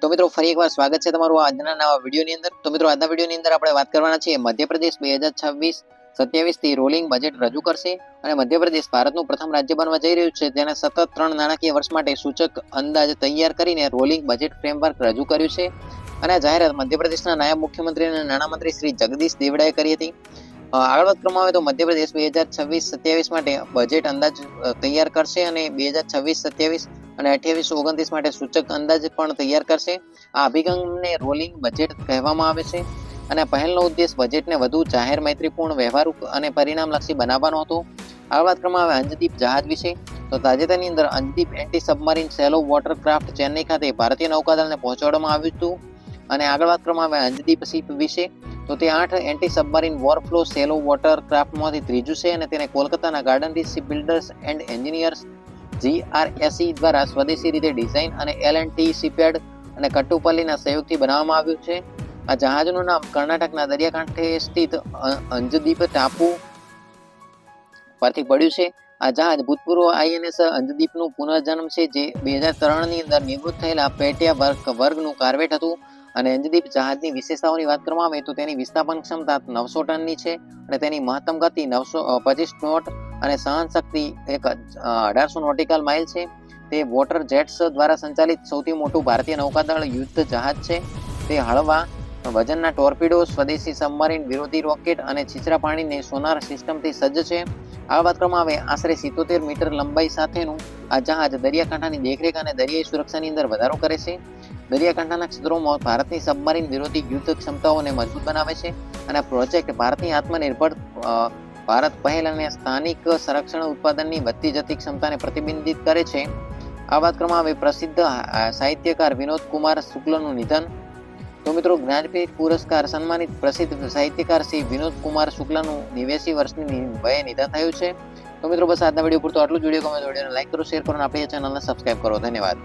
તો મિત્રો ફરી એકવાર સ્વાગત છે તમારું આજના નવા વિડીયોની અંદર। તો મિત્રો આજના વિડીયોની અંદર આપણે વાત કરવાના છીએ મધ્યપ્રદેશ 2026-27 થી રોલિંગ બજેટ રજૂ કરશે અને મધ્યપ્રદેશ ભારતનું પ્રથમ રાજ્ય બનવા જઈ રહ્યું છે જેને સતત 3 નાણાકીય વર્ષ માટે સૂચક અંદાજ તૈયાર કરીને રોલિંગ બજેટ ફ્રેમવર્ક રજૂ કર્યું છે અને જાહેરાત મધ્યપ્રદેશના નાયબ મુખ્યમંત્રી અને નાણામંત્રી શ્રી જગદીશ દેવડાએ કરી હતી। આગળ વાત કરવામાં આવે તો મધ્યપ્રદેશ 2026-27 માટે બજેટ અંદાજ તૈયાર કરશે અને 2026-27 અને 28-29 માટે સૂચક અંદાજ પણ તૈયાર કરશે। આ અભિગમને રોલિંગ બજેટ કહેવામાં આવે છે અને પહેલનો ઉદ્દેશ બજેટને વધુ જાહેર મૈત્રીપૂર્ણ વ્યવહારુ અને પરિણામલક્ષી બનાવવાનો હતો। આ વાત કરવામાં આવે અંજદીપ જહાજ વિશે તો તાજેતરની અંદર અંજદીપ એન્ટી સબમરીન સેલો વોટરક્રાફ્ટ ચેન્નઈ ખાતે ભારતીય નૌકાદળને પહોંચાડવામાં આવ્યું હતું અને આગળ વાત કરવામાં આવે અંજદીપ શિપ વિશે તો તે 8 એન્ટી સબમરીન વોરફ્લો સેલો વોટરક્રાફ્ટમાંથી ત્રીજું છે અને તેને કોલકાતાના Garden Reach Ship Builders and Engineers GRSE દ્વારા સ્વદેશી રીતે ડિઝાઇન અને L&T શિપયાર્ડ અને કટ્ટુપલ્લીના સહયોગથી બનાવવામાં આવ્યું છે। આ જહાજનું નામ કર્ણાટકના દરિયાકાંઠે સ્થિત અંજદીપ ટાપુ પરથી પડ્યું છે। આ જહાજ ભૂતપૂર્વ INS અંજદીપનું પુનર્જન્મ છે જે 2003 ની અંદર નિવૃત્ત થયેલા પેટિયા વર્ગનું કાર્વેટ હતું અને અંજદીપ જહાજની વિશેષતાઓની વાત કરવામાં આવે તો તેની વિસ્થાપન ક્ષમતા 900 ટનની છે અને તેની મહત્તમ ગતિ 925 નોટ અને સહન શક્તિ 1800 નોટિકલ માઇલ છે। તે વોટર જેટ્સ દ્વારા સંચાલિત સૌથી મોટું ભારતીય નૌકાદળ યુદ્ધ જહાજ છે। તે હળવા વજનના ટોર્પિડો સ્વદેશી સબમરીન વિરોધી રોકેટ અને છીછરા પાણીની સોનાર સિસ્ટમથી સજ્જ છે। આ વાત કરવામાં આવે આશરે 77 મીટર લંબાઈ સાથેનું આ જહાજ દરિયાકાંઠાની દેખરેખ અને દરિયાઈ સુરક્ષાની અંદર વધારો કરે છે। દરિયાકાંઠાના ક્ષેત્રોમાં ભારતની સબમરીન વિરોધી યુદ્ધ ક્ષમતાઓને મજબૂત બનાવે છે અને આ પ્રોજેક્ટ ભારતની આત્મનિર્ભર ભારત પહેલ અને સ્થાનિક સંરક્ષણ ઉત્પાદનની વધતી જતી ક્ષમતાને પ્રતિબિંબિત કરે છે। આ વાત કરવામાં આવે પ્રસિદ્ધ સાહિત્યકાર વિનોદ કુમાર શુક્લનું નિધન તો મિત્રો જ્ઞાનપીઠ પુરસ્કાર સન્માનિત પ્રસિદ્ધ સાહિત્યકાર શ્રી વિનોદ કુમાર શુક્લનું 89 વર્ષની વયે નિધન થયું છે। તો મિત્રો બસ આજના વિડીયો પૂરતો આટલું જ। વિડીયો ગમે તો વિડીયોને લાઈક કરો, શેર કરો અને આપણી ચેનલને સબસ્ક્રાઇબ કરો। ધન્યવાદ।